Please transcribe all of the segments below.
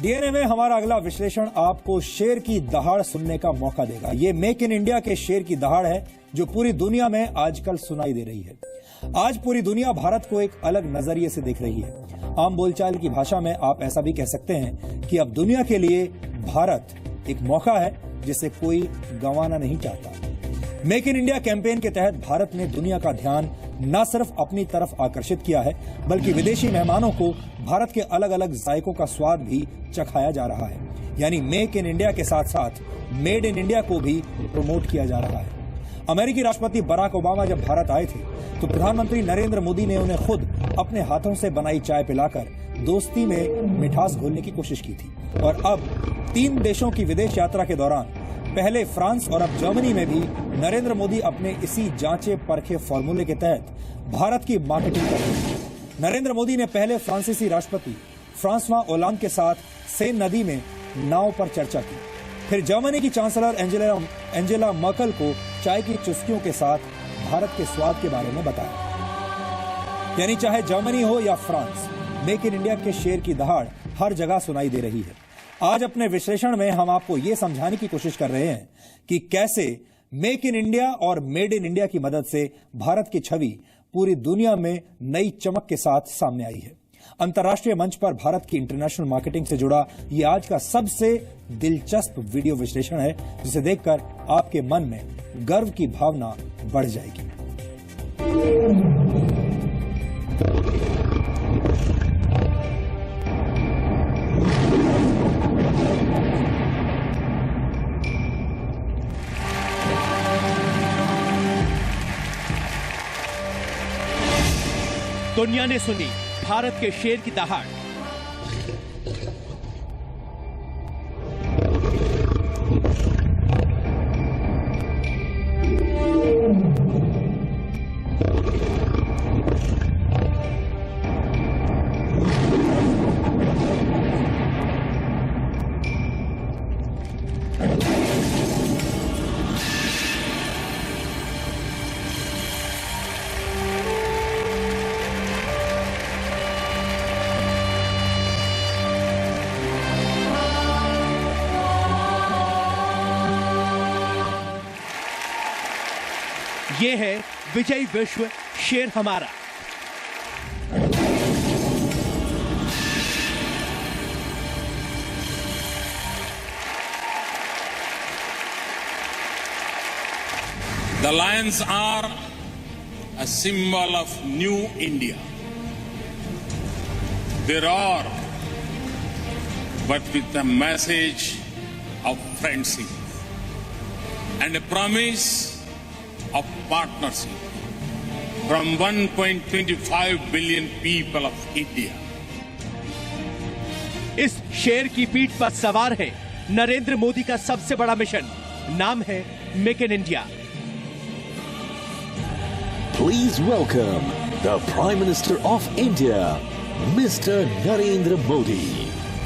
DNA में हमारा अगला विश्लेषण आपको शेर की दहाड़ सुनने का मौका देगा। ये मेक इन इंडिया के शेर की दहाड़ है जो पूरी दुनिया में आजकल सुनाई दे रही है। आज पूरी दुनिया भारत को एक अलग नजरिए से देख रही है। आम बोलचाल की भाषा में आप ऐसा भी कह सकते हैं कि अब दुनिया के लिए भारत एक मौका है जिसे कोई गंवाना नहीं चाहता। मेक इन इंडिया कैंपेन के तहत भारत ने दुनिया का ध्यान न सिर्फ अपनी तरफ आकर्षित किया है बल्कि विदेशी मेहमानों को भारत के अलग अलग जायकों का स्वाद भी चखाया जा रहा है। यानी मेक इन इंडिया के साथ साथ मेड इन इंडिया को भी प्रमोट किया जा रहा है। अमेरिकी राष्ट्रपति बराक ओबामा जब भारत आए थे तो प्रधानमंत्री नरेंद्र मोदी ने उन्हें खुद अपने हाथों से बनाई चाय पिलाकर दोस्ती में मिठास घोलने की कोशिश की थी। और अब 3 देशों की विदेश यात्रा के दौरान पहले फ्रांस और अब जर्मनी में भी नरेंद्र मोदी अपने इसी जांचे परखे फॉर्मूले के तहत भारत की मार्केटिंग कर रहे हैं। नरेंद्र मोदी ने पहले फ्रांसीसी राष्ट्रपति फ्रांसवा ओलांद के साथ सेन नदी में नाव पर चर्चा की। फिर जर्मनी की चांसलर एंजेला मर्केल को चाय की चुस्कियों के साथ भारत के स्वाद के बारे में बताया। यानी चाहे जर्मनी हो या फ्रांस, मेक इन इंडिया के शेर की दहाड़ हर जगह सुनाई दे रही है। आज अपने विश्लेषण में हम आपको ये समझाने की कोशिश कर रहे हैं कि कैसे मेक इन इंडिया और मेड इन इंडिया की मदद से भारत की छवि पूरी दुनिया में नई चमक के साथ सामने आई है। अंतर्राष्ट्रीय मंच पर भारत की इंटरनेशनल मार्केटिंग से जुड़ा ये आज का सबसे दिलचस्प वीडियो विश्लेषण है जिसे देखकर आपके मन में गर्व की भावना बढ़ जाएगी। दुनिया ने सुनी भारत के शेर की दहाड़। ये है विजय विश्व शेर हमारा। The lions are a symbol of new India. They roar, but with a message of friendship and a promise of partnership from 1.25 billion people of India. इस शेर की पीठ पर सवार है नरेंद्र मोदी का सबसे बड़ा मिशन। नाम है make in India. Please welcome the Prime Minister of India, Mr. Narendra Modi.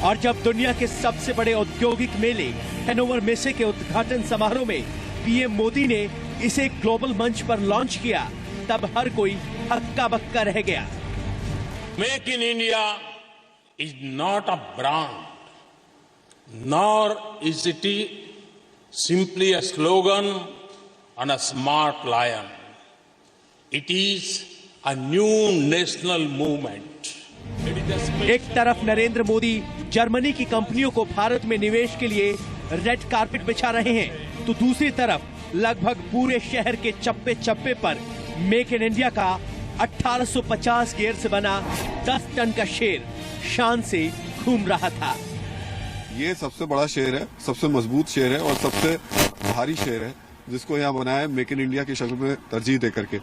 और जब दुनिया के सबसे बड़े औद्योगिक मेले हैनोवर मेसे के उद्घाटन समारोह में पीएम मोदी ने इसे ग्लोबल मंच पर लॉन्च किया तब हर कोई हक्का बक्का रह गया। Make in India is not a brand, nor is it simply a slogan on a smart lion. It is a new national movement. एक तरफ नरेंद्र मोदी जर्मनी की कंपनियों को भारत में निवेश के लिए रेड कारपेट बिछा रहे हैं तो दूसरी तरफ लगभग पूरे शहर के चप्पे चप्पे पर मेक इन इंडिया का 1850 गियर से बना 10 टन का शेर शान से घूम रहा था। ये सबसे बड़ा शेर है, सबसे मजबूत शेर है और सबसे भारी शेर है जिसको यहाँ बनाया है मेक इन इंडिया की शक्ल में तरजीह दे करके।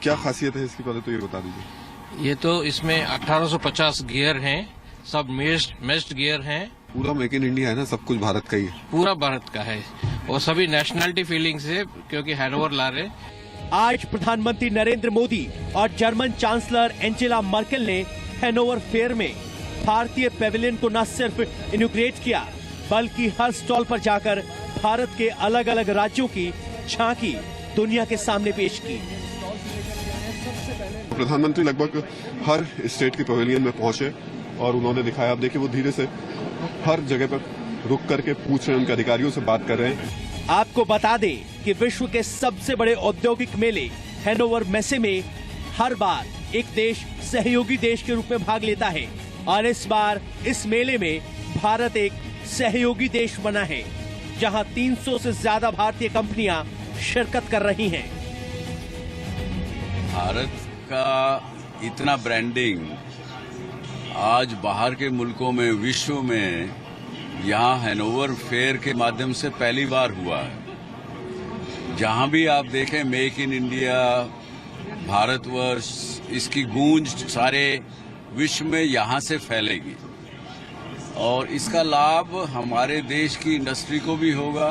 क्या खासियत है इसकी, पहले तो ये बता दीजिए। ये तो इसमें 1850 गियर हैं, सब मेस्ड गियर हैं। पूरा मेक इन इंडिया है ना, सब कुछ भारत का ही है। पूरा भारत का है और सभी नेशनलिटी फीलिंग से, क्योंकि हैनोवर ला रहे। आज प्रधानमंत्री नरेंद्र मोदी और जर्मन चांसलर एंजेला मर्केल ने हैनोवर फेयर में भारतीय पेविलियन को न सिर्फ इनॉग्रेट किया बल्कि हर स्टॉल पर जाकर भारत के अलग अलग राज्यों की झांकी दुनिया के सामने पेश की। प्रधानमंत्री लगभग हर स्टेट के पवेलियन में पहुंचे और उन्होंने दिखाया। आप देखिए वो धीरे से हर जगह पर रुक करके पूछ रहे हैं, उनके अधिकारियों से बात कर रहे हैं। आपको बता दें कि विश्व के सबसे बड़े औद्योगिक मेले हैनोवर मेसे में हर बार एक देश सहयोगी देश के रूप में भाग लेता है और इस बार इस मेले में भारत एक सहयोगी देश बना है, जहां 300 से ज्यादा भारतीय कंपनियां शिरकत कर रही हैं। भारत का इतना ब्रांडिंग आज बाहर के मुल्कों में, विश्व में, यहाँ हैनोवर फेयर के माध्यम से पहली बार हुआ है। जहां भी आप देखें मेक इन इंडिया, भारतवर्ष, इसकी गूंज सारे विश्व में यहाँ से फैलेगी और इसका लाभ हमारे देश की इंडस्ट्री को भी होगा।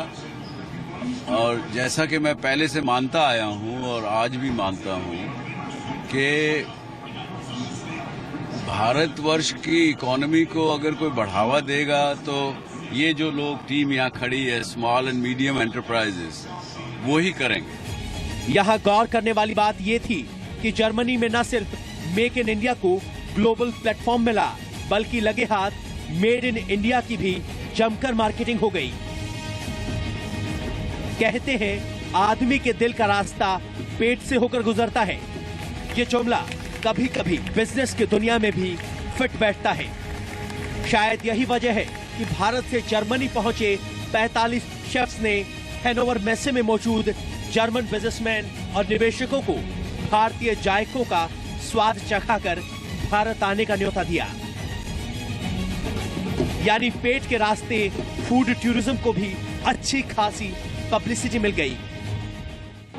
और जैसा कि मैं पहले से मानता आया हूँ और आज भी मानता हूँ कि भारतवर्ष की इकोनॉमी को अगर कोई बढ़ावा देगा तो ये जो लोग टीम यहाँ खड़ी है, स्मॉल एंड मीडियम एंटरप्राइजेस, वो ही करेंगे। यहाँ गौर करने वाली बात ये थी कि जर्मनी में न सिर्फ मेक इन इंडिया को ग्लोबल प्लेटफॉर्म मिला, बल्कि लगे हाथ मेड इन इंडिया की भी जमकर मार्केटिंग हो गई। कहते हैं आदमी के दिल का रास्ता पेट से होकर गुजरता है। ये जुमला कभी कभी बिजनेस की दुनिया में भी फिट बैठता है। शायद यही वजह है कि भारत से जर्मनी पहुंचे 45 शेफ्स ने हैनोवर मेसे में मौजूद जर्मन बिजनेसमैन और निवेशकों को भारतीय जायकों का स्वाद चखाकर भारत आने का न्योता दिया। यानी पेट के रास्ते फूड टूरिज्म को भी अच्छी खासी पब्लिसिटी मिल गई।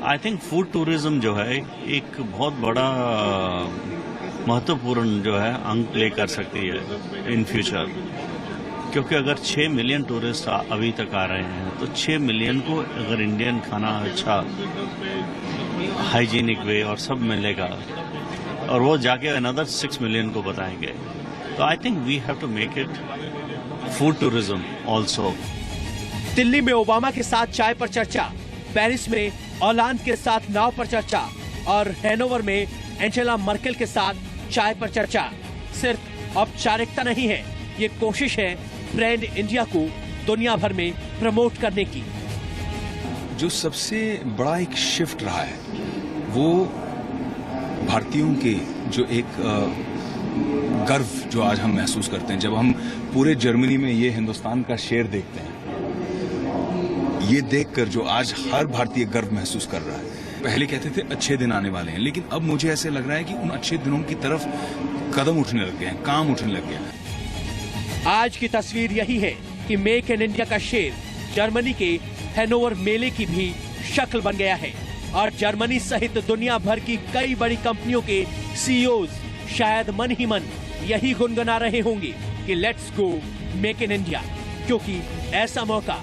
आई थिंक फूड टूरिज्म जो है एक बहुत बड़ा महत्वपूर्ण जो है अंग प्ले कर सकती है इन फ्यूचर, क्योंकि अगर 6 मिलियन टूरिस्ट अभी तक आ रहे हैं तो 6 मिलियन को अगर इंडियन खाना अच्छा हाइजीनिक वे और सब मिलेगा और वो जाके अनदर 6 मिलियन को बताएंगे, तो I think we have to make it food tourism also. Delhi में ओबामा के साथ चाय पर चर्चा, पेरिस में ओलांद के साथ नाव पर चर्चा और हैनोवर में एंजेला मर्केल के साथ चाय पर चर्चा सिर्फ औपचारिकता नहीं है, ये कोशिश है ब्रांड इंडिया को दुनिया भर में प्रमोट करने की। जो सबसे बड़ा एक शिफ्ट रहा है वो भारतीयों के जो एक गर्व जो आज हम महसूस करते हैं, जब हम पूरे जर्मनी में ये हिंदुस्तान का शेर देखते हैं, ये देखकर जो आज हर भारतीय गर्व महसूस कर रहा है। पहले कहते थे अच्छे दिन आने वाले हैं, लेकिन अब मुझे ऐसे लग रहा है कि उन अच्छे दिनों की तरफ कदम उठने लग गए हैं, काम उठने लग गया है। आज की तस्वीर यही है कि मेक इन इंडिया का शेर जर्मनी के हैनोवर मेले की भी शक्ल बन गया है और जर्मनी सहित दुनिया भर की कई बड़ी कंपनियों के सीईओज शायद मन ही मन यही गुनगुना रहे होंगे कि let's go make in India, क्योंकि ऐसा मौका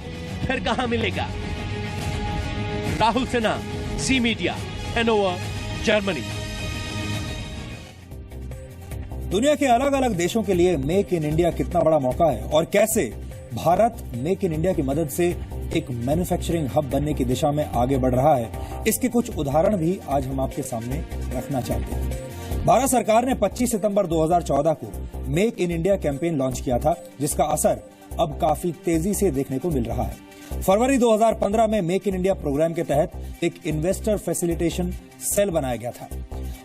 फिर कहां मिलेगा। Rahul Sinha, C media, Hanover, Germany. दुनिया के अलग अलग देशों के लिए मेक इन इंडिया कितना बड़ा मौका है और कैसे भारत मेक इन इंडिया की मदद से एक मैन्युफैक्चरिंग हब बनने की दिशा में आगे बढ़ रहा है, इसके कुछ उदाहरण भी आज हम आपके सामने रखना चाहते हैं। भारत सरकार ने 25 सितंबर 2014 को make in India campaign launch किया था, जिसका असर अब काफी तेजी से देखने को मिल रहा है। फरवरी 2015 में मेक इन इंडिया प्रोग्राम के तहत एक इन्वेस्टर फैसिलिटेशन सेल बनाया गया था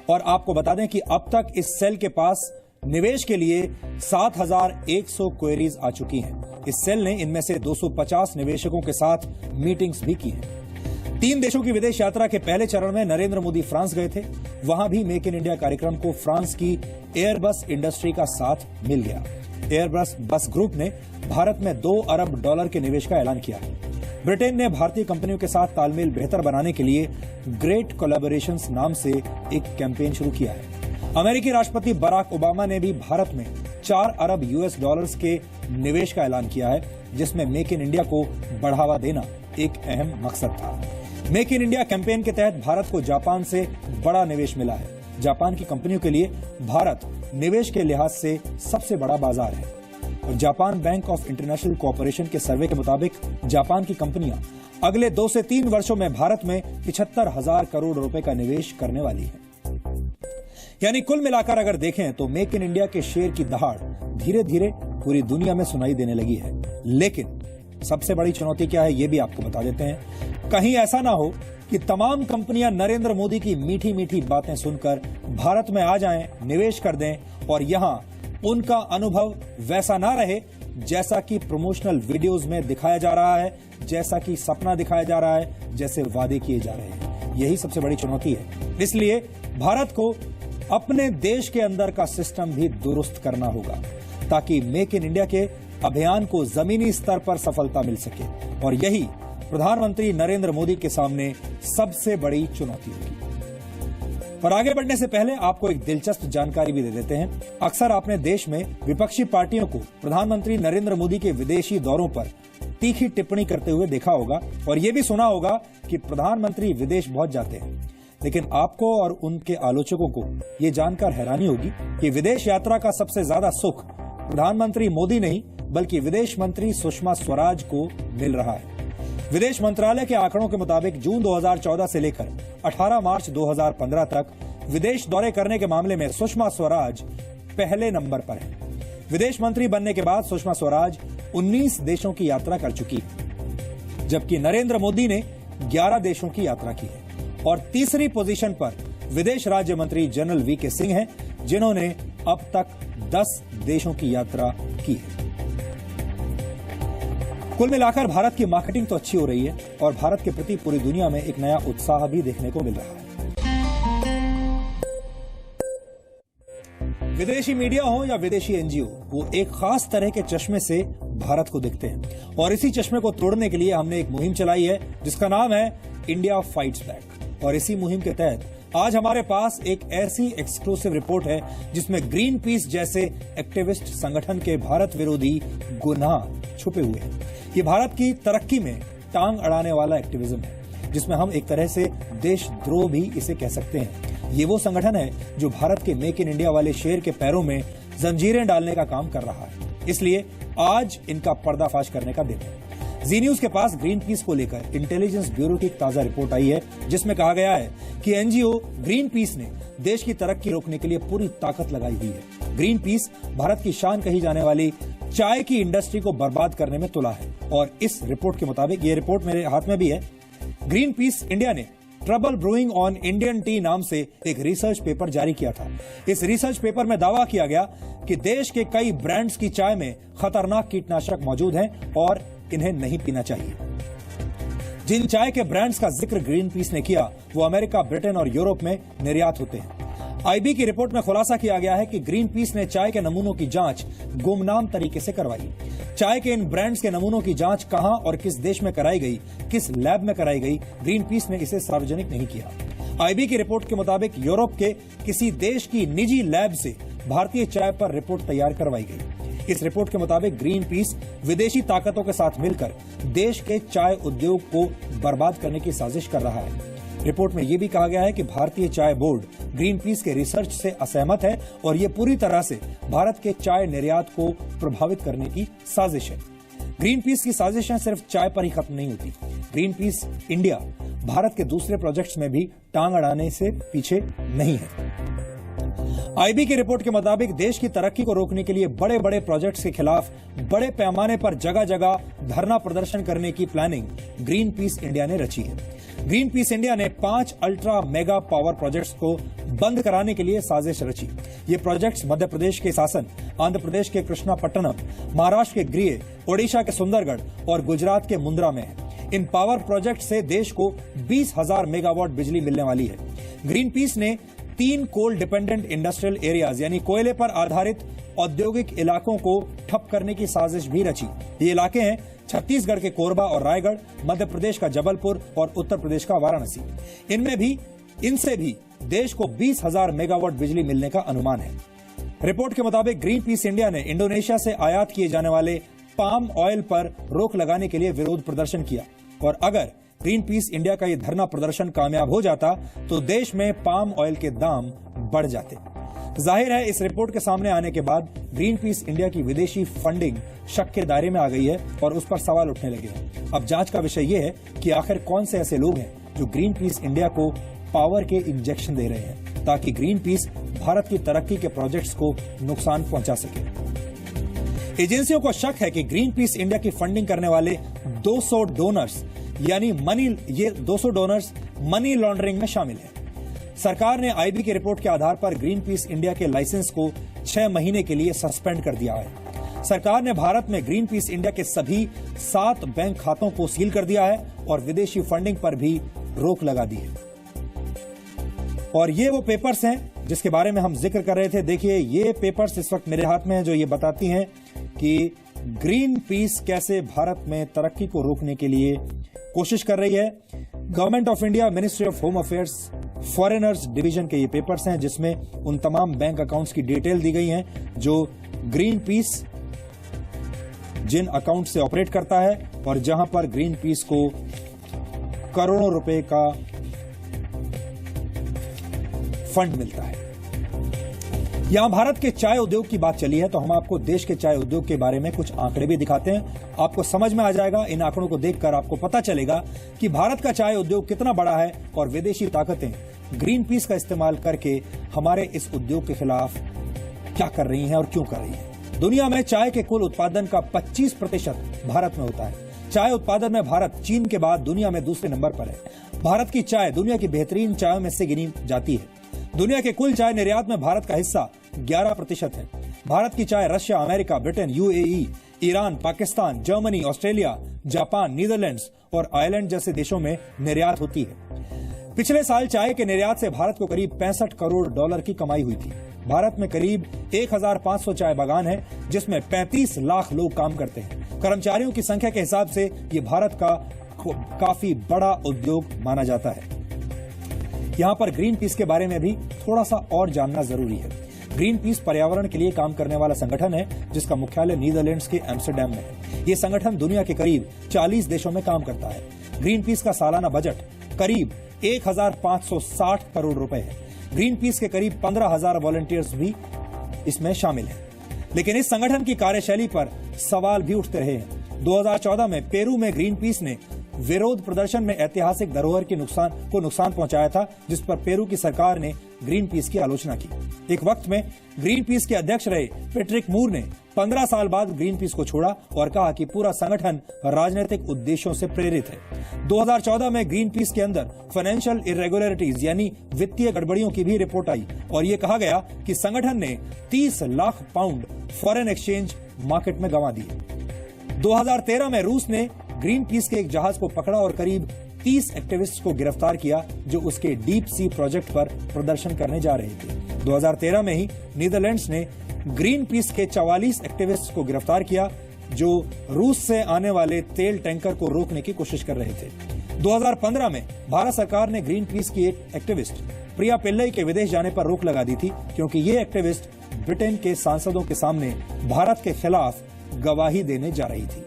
और आपको बता दें कि अब तक इस सेल के पास निवेश के लिए 7,100 क्वेरीज आ चुकी हैं। इस सेल ने इनमें से 250 निवेशकों के साथ मीटिंग्स भी की हैं। 3 देशों की विदेश यात्रा के पहले चरण में नरेंद्र मोदी फ्रांस गए थे, वहां भी मेक इन इंडिया कार्यक्रम को फ्रांस की एयरबस इंडस्ट्री का साथ मिल गया। एयरबस बस ग्रुप ने भारत में $2 अरब के निवेश का ऐलान किया है। ब्रिटेन ने भारतीय कंपनियों के साथ तालमेल बेहतर बनाने के लिए ग्रेट कोलैबोरेशंस नाम से एक कैंपेन शुरू किया है। अमेरिकी राष्ट्रपति बराक ओबामा ने भी भारत में $4 अरब के निवेश का ऐलान किया है, जिसमें मेक इन इंडिया को बढ़ावा देना एक अहम मकसद था। मेक इन इंडिया कैंपेन के तहत भारत को जापान से बड़ा निवेश मिला है। जापान की कंपनियों के लिए भारत निवेश के लिहाज से सबसे बड़ा बाजार है और Japan bank of international cooperation के सर्वे के मुताबिक जापान की कंपनियां अगले 2 से 3 वर्षों में भारत में 75,000 करोड़ रुपए का निवेश करने वाली है। यानी कुल मिलाकर अगर देखें तो मेक इन इंडिया के शेयर की दहाड़ धीरे धीरे पूरी दुनिया में सुनाई देने लगी है। लेकिन सबसे बड़ी चुनौती क्या है, ये भी आपको बता देते हैं। कहीं ऐसा ना हो कि तमाम कंपनियां नरेंद्र मोदी की मीठी मीठी बातें सुनकर भारत में आ जाएं, निवेश कर दें और यहां उनका अनुभव वैसा ना रहे जैसा कि प्रमोशनल वीडियोस में दिखाया जा रहा है, जैसा कि सपना दिखाया जा रहा है, जैसे वादे किए जा रहे हैं। यही सबसे बड़ी चुनौती है। इसलिए भारत को अपने देश के अंदर का सिस्टम भी दुरुस्त करना होगा ताकि मेक इन इंडिया के अभियान को जमीनी स्तर पर सफलता मिल सके। और यही प्रधानमंत्री नरेंद्र मोदी के सामने सबसे बड़ी चुनौती होगी। और आगे बढ़ने से पहले आपको एक दिलचस्प जानकारी भी दे देते हैं। अक्सर आपने देश में विपक्षी पार्टियों को प्रधानमंत्री नरेंद्र मोदी के विदेशी दौरों पर तीखी टिप्पणी करते हुए देखा होगा और यह भी सुना होगा कि प्रधानमंत्री विदेश बहुत जाते हैं। लेकिन आपको और उनके आलोचकों को यह जानकर हैरानी होगी कि विदेश यात्रा का सबसे ज्यादा सुख प्रधानमंत्री मोदी नहीं बल्कि विदेश मंत्री सुषमा स्वराज को मिल रहा है। विदेश मंत्रालय के आंकड़ों के मुताबिक जून 2014 से लेकर 18 मार्च 2015 तक विदेश दौरे करने के मामले में सुषमा स्वराज पहले नंबर पर है। विदेश मंत्री बनने के बाद सुषमा स्वराज 19 देशों की यात्रा कर चुकी है, जबकि नरेंद्र मोदी ने 11 देशों की यात्रा की है। और तीसरी पोजीशन पर विदेश राज्य मंत्री जनरल वीके सिंह हैं, जिन्होंने अब तक 10 देशों की यात्रा की है। कुल मिलाकर भारत की मार्केटिंग तो अच्छी हो रही है और भारत के प्रति पूरी दुनिया में एक नया उत्साह भी देखने को मिल रहा है। विदेशी मीडिया हो या विदेशी एनजीओ, वो एक खास तरह के चश्मे से भारत को देखते हैं और इसी चश्मे को तोड़ने के लिए हमने एक मुहिम चलाई है जिसका नाम है इंडिया फाइट्स बैक। और इसी मुहिम के तहत आज हमारे पास एक ऐसी एक्सक्लूसिव रिपोर्ट है जिसमें ग्रीन पीस जैसे एक्टिविस्ट संगठन के भारत विरोधी गुनाह छुपे हुए हैं। ये भारत की तरक्की में टांग अड़ाने वाला एक्टिविज्म है जिसमें हम एक तरह से देशद्रोह भी इसे कह सकते हैं। ये वो संगठन है जो भारत के मेक इन इंडिया वाले शेर के पैरों में जंजीरें डालने का काम कर रहा है। इसलिए आज इनका पर्दाफाश करने का दिन है। जी न्यूज के पास ग्रीन पीस को लेकर इंटेलिजेंस ब्यूरो की ताजा रिपोर्ट आई है जिसमें कहा गया है कि एनजीओ ग्रीन पीस ने देश की तरक्की रोकने के लिए पूरी ताकत लगाई हुई है। ग्रीन पीस भारत की शान कही जाने वाली चाय की इंडस्ट्री को बर्बाद करने में तुला है। और इस रिपोर्ट के मुताबिक, ये रिपोर्ट मेरे हाथ में भी है, ग्रीन पीस इंडिया ने trouble brewing on Indian T नाम से एक रिसर्च पेपर जारी किया था। इस रिसर्च पेपर में दावा किया गया कि देश के कई ब्रांड्स की चाय में खतरनाक कीटनाशक मौजूद हैं और इन्हें नहीं पीना चाहिए। जिन चाय के ब्रांड्स का जिक्र ग्रीन पीस ने किया वो अमेरिका, ब्रिटेन और यूरोप में निर्यात होते हैं। आईबी की रिपोर्ट में खुलासा किया गया है कि ग्रीन पीस ने चाय के नमूनों की जांच गुमनाम तरीके से करवाई। चाय के इन ब्रांड्स के नमूनों की जांच कहां और किस देश में कराई गई, किस लैब में कराई गई, ग्रीन पीस ने इसे सार्वजनिक नहीं किया। आईबी की रिपोर्ट के मुताबिक यूरोप के किसी देश की निजी लैब से भारतीय चाय पर रिपोर्ट तैयार करवाई गई। इस रिपोर्ट के मुताबिक ग्रीन पीस विदेशी ताकतों के साथ मिलकर देश के चाय उद्योग को बर्बाद करने की साजिश कर रहा है। रिपोर्ट में यह भी कहा गया है कि भारतीय चाय बोर्ड ग्रीन पीस के रिसर्च से असहमत है और ये पूरी तरह से भारत के चाय निर्यात को प्रभावित करने की साजिश है। ग्रीन पीस की साजिशें सिर्फ चाय पर ही खत्म नहीं होती। ग्रीन पीस इंडिया भारत के दूसरे प्रोजेक्ट्स में भी टांग अड़ाने से पीछे नहीं है। आईबी की रिपोर्ट के मुताबिक देश की तरक्की को रोकने के लिए बड़े बड़े प्रोजेक्ट्स के खिलाफ बड़े पैमाने पर जगह जगह धरना प्रदर्शन करने की प्लानिंग ग्रीन पीस इंडिया ने रची है। ग्रीन पीस इंडिया ने 5 अल्ट्रा मेगा पावर प्रोजेक्ट्स को बंद कराने के लिए साजिश रची। ये प्रोजेक्ट्स मध्य प्रदेश के सासन, आंध्र प्रदेश के कृष्णापट्टनम, महाराष्ट्र के गृह, ओडिशा के सुंदरगढ़ और गुजरात के मुंद्रा में है। इन पावर प्रोजेक्ट से देश को 20,000 मेगावाट बिजली मिलने वाली है। ग्रीन पीस ने 3 कोल डिपेंडेंट इंडस्ट्रियल एरियाज यानी कोयले पर आधारित औद्योगिक इलाकों को ठप करने की साजिश भी रची। ये इलाके हैं छत्तीसगढ़ के कोरबा और रायगढ़, मध्य प्रदेश का जबलपुर और उत्तर प्रदेश का वाराणसी। इनसे भी देश को 20,000 मेगावाट बिजली मिलने का अनुमान है। रिपोर्ट के मुताबिक ग्रीन पीस इंडिया ने इंडोनेशिया से आयात किए जाने वाले पाम ऑयल पर रोक लगाने के लिए विरोध प्रदर्शन किया और अगर ग्रीन पीस इंडिया का यह धरना प्रदर्शन कामयाब हो जाता तो देश में पाम ऑयल के दाम बढ़ जाते। जाहिर है इस रिपोर्ट के सामने आने के बाद ग्रीन पीस इंडिया की विदेशी फंडिंग शक के दायरे में आ गई है और उस पर सवाल उठने लगे हैं। अब जांच का विषय यह है कि आखिर कौन से ऐसे लोग हैं जो ग्रीन पीस इंडिया को पावर के इंजेक्शन दे रहे हैं ताकि ग्रीन पीस भारत की तरक्की के प्रोजेक्ट्स को नुकसान पहुंचा सके। एजेंसियों को शक है कि ग्रीन पीस इंडिया की फंडिंग करने वाले 200 डोनर्स यानी 200 डोनर्स मनी लॉन्ड्रिंग में शामिल हैं। सरकार ने आईबी की रिपोर्ट के आधार पर ग्रीन पीस इंडिया के लाइसेंस को 6 महीने के लिए सस्पेंड कर दिया है। सरकार ने भारत में ग्रीन पीस इंडिया के सभी 7 बैंक खातों को सील कर दिया है और विदेशी फंडिंग पर भी रोक लगा दी है। और ये वो पेपर्स हैं जिसके बारे में हम जिक्र कर रहे थे। देखिए, ये पेपर्स इस वक्त मेरे हाथ में हैं जो ये बताती हैं कि ग्रीन पीस कैसे भारत में तरक्की को रोकने के लिए कोशिश कर रही है। Government of India, ministry of home affairs, foreigners division के ये पेपर्स हैं जिसमें उन तमाम बैंक अकाउंट्स की डिटेल दी गई हैं जो ग्रीन पीस जिन अकाउंट से ऑपरेट करता है और जहां पर ग्रीन पीस को करोड़ों रुपए का फंड मिलता है। यहां भारत के चाय उद्योग की बात चली है तो हम आपको देश के चाय उद्योग के बारे में कुछ आंकड़े भी दिखाते हैं। आपको समझ में आ जाएगा, इन आंकड़ों को देखकर आपको पता चलेगा कि भारत का चाय उद्योग कितना बड़ा है और विदेशी ताकतें ग्रीन पीस का इस्तेमाल करके हमारे इस उद्योग के खिलाफ क्या कर रही हैं और क्यों कर रही हैं। दुनिया में चाय के कुल उत्पादन का 25% भारत में होता है। चाय उत्पादन में भारत चीन के बाद दुनिया में दूसरे नंबर पर है। भारत की चाय दुनिया की बेहतरीन चायों में से गिनी जाती है। दुनिया के कुल चाय निर्यात में भारत का हिस्सा 11% है। भारत की चाय Russia, America, Britain, UAE, Iran, Pakistan, Germany, Australia, Japan, Netherlands और आयरलैंड जैसे देशों में निर्यात होती है। पिछले साल चाय के निर्यात से भारत को करीब 65 करोड़ डॉलर की कमाई हुई थी। भारत में करीब 1500 चाय बागान है जिसमें 35 लाख लोग काम करते हैं। कर्मचारियों की संख्या के हिसाब से ये भारत का काफी बड़ा उद्योग माना जाता है। यहाँ पर ग्रीन पीस के बारे में भी थोड़ा सा और जानना जरूरी है। ग्रीन पीस पर्यावरण के लिए काम करने वाला संगठन है जिसका मुख्यालय नीदरलैंड्स के एम्स्टरडैम में है। ये संगठन दुनिया के करीब 40 देशों में काम करता है। ग्रीन पीस का सालाना बजट करीब 1560 करोड़ रुपए है। ग्रीन पीस के करीब 15,000 वॉलंटियर्स भी इसमें शामिल हैं। लेकिन इस संगठन की कार्यशैली पर सवाल भी उठते रहे हैं। 2014 में पेरू में ग्रीन पीस ने विरोध प्रदर्शन में ऐतिहासिक धरोहर की नुकसान पहुंचाया था, जिस पर पेरू की सरकार ने ग्रीन पीस की आलोचना की। एक वक्त में ग्रीन पीस के अध्यक्ष रहे पैट्रिक मूर ने 15 साल बाद ग्रीन पीस को छोड़ा और कहा कि पूरा संगठन राजनीतिक उद्देश्यों से प्रेरित है। 2014 में ग्रीन पीस के अंदर फाइनेंशियल इरेगुलरिटीज यानी वित्तीय गड़बड़ियों की भी रिपोर्ट आई और ये कहा गया कि संगठन ने 30 lakh pound foreign exchange market में गंवा दिए। 2013 में रूस ने ग्रीन पीस के एक जहाज को पकड़ा और करीब 30 एक्टिविस्ट को गिरफ्तार किया जो उसके डीप सी प्रोजेक्ट पर प्रदर्शन करने जा रहे थे। 2013 में ही नीदरलैंड्स ने ग्रीन पीस के 44 एक्टिविस्ट को गिरफ्तार किया जो रूस से आने वाले तेल टैंकर को रोकने की कोशिश कर रहे थे। 2015 में भारत सरकार ने ग्रीन पीस की एक एक्टिविस्ट प्रिया पिल्लई के विदेश जाने पर रोक लगा दी थी क्योंकि ये एक्टिविस्ट ब्रिटेन के सांसदों के सामने भारत के खिलाफ गवाही देने जा रही थी।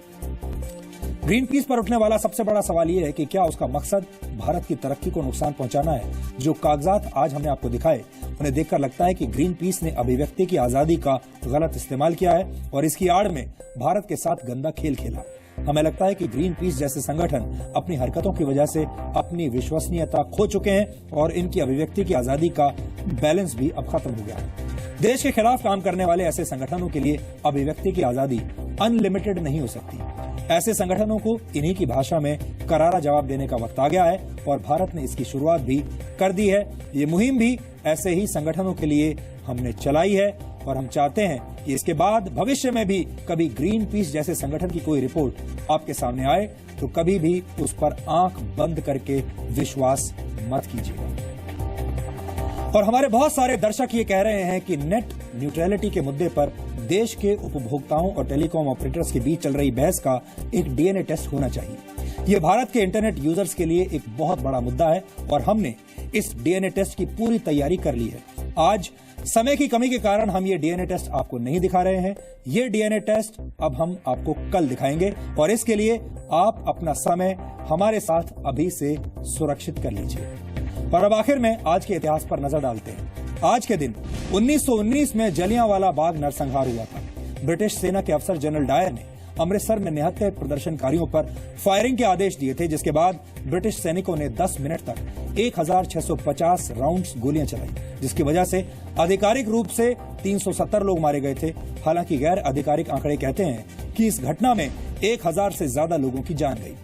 ग्रीन पीस पर उठने वाला सबसे बड़ा सवाल यह है कि क्या उसका मकसद भारत की तरक्की को नुकसान पहुंचाना है। जो कागजात आज हमने आपको दिखाए उन्हें देखकर लगता है कि ग्रीन पीस ने अभिव्यक्ति की आजादी का गलत इस्तेमाल किया है और इसकी आड़ में भारत के साथ गंदा खेल खेला। हमें लगता है कि ग्रीन पीस जैसे संगठन अपनी हरकतों की वजह से अपनी विश्वसनीयता खो चुके हैं और इनकी अभिव्यक्ति की आजादी का बैलेंस भी अब खत्म हो गया है। देश के खिलाफ काम करने वाले ऐसे संगठनों के लिए अभिव्यक्ति की आजादी अनलिमिटेड नहीं हो सकती। ऐसे संगठनों को इन्हीं की भाषा में करारा जवाब देने का वक्त आ गया है और भारत ने इसकी शुरुआत भी कर दी है। ये मुहिम भी ऐसे ही संगठनों के लिए हमने चलाई है और हम चाहते हैं कि इसके बाद भविष्य में भी कभी ग्रीन पीस जैसे संगठन की कोई रिपोर्ट आपके सामने आए तो कभी भी उस पर आंख बंद करके विश्वास मत कीजिएगा। और हमारे बहुत सारे दर्शक ये कह रहे हैं कि नेट न्यूट्रलिटी के मुद्दे पर देश के उपभोक्ताओं और टेलीकॉम ऑपरेटर्स के बीच चल रही बहस का एक डीएनए टेस्ट होना चाहिए। ये भारत के इंटरनेट यूजर्स के लिए एक बहुत बड़ा मुद्दा है और हमने इस डीएनए टेस्ट की पूरी तैयारी कर ली है। आज समय की कमी के कारण हम ये डीएनए टेस्ट आपको नहीं दिखा रहे हैं। ये डीएनए टेस्ट अब हम आपको कल दिखाएंगे और इसके लिए आप अपना समय हमारे साथ अभी से सुरक्षित कर लीजिए। और अब आखिर में आज के इतिहास पर नजर डालते हैं। आज के दिन 1919 में जलियांवाला बाग नरसंहार हुआ था। ब्रिटिश सेना के अफसर जनरल डायर ने अमृतसर में निहत्थे प्रदर्शनकारियों पर फायरिंग के आदेश दिए थे, जिसके बाद ब्रिटिश सैनिकों ने 10 मिनट तक 1650 राउंड्स गोलियां चलाई, जिसकी वजह से आधिकारिक रूप से 370 लोग मारे गए थे। हालांकि गैर आधिकारिक आंकड़े कहते हैं कि इस घटना में 1000 से ज्यादा लोगों की जान गई।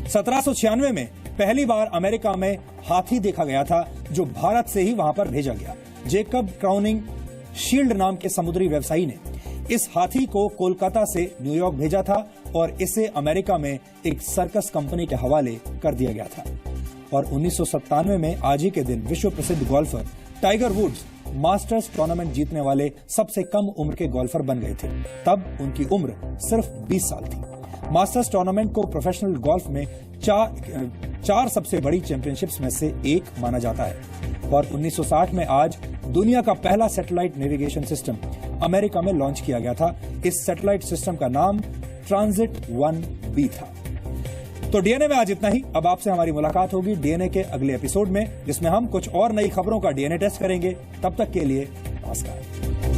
1796 में पहली बार अमेरिका में हाथी देखा गया था, जो भारत से ही वहां पर भेजा गया। जेकब क्राउनिंग शील्ड नाम के समुद्री व्यवसायी ने इस हाथी को कोलकाता से न्यूयॉर्क भेजा था और इसे अमेरिका में एक सर्कस कंपनी के हवाले कर दिया गया था। और 1997 में आज ही के दिन विश्व प्रसिद्ध golfer Tiger Woods Masters tournament जीतने वाले सबसे कम उम्र के गोल्फर बन गए थे। तब उनकी उम्र सिर्फ 20 साल थी। मास्टर्स टूर्नामेंट को प्रोफेशनल गोल्फ में चार सबसे बड़ी चैंपियनशिप्स में से एक माना जाता है। और 1960 में आज दुनिया का पहला सैटेलाइट नेविगेशन सिस्टम अमेरिका में लॉन्च किया गया था। इस सैटेलाइट सिस्टम का नाम ट्रांजिट 1B था। तो डीएनए में आज इतना ही। अब आपसे हमारी मुलाकात होगी डीएनए के अगले एपिसोड में, जिसमें हम कुछ और नई खबरों का डीएनए टेस्ट करेंगे। तब तक के लिए नमस्कार।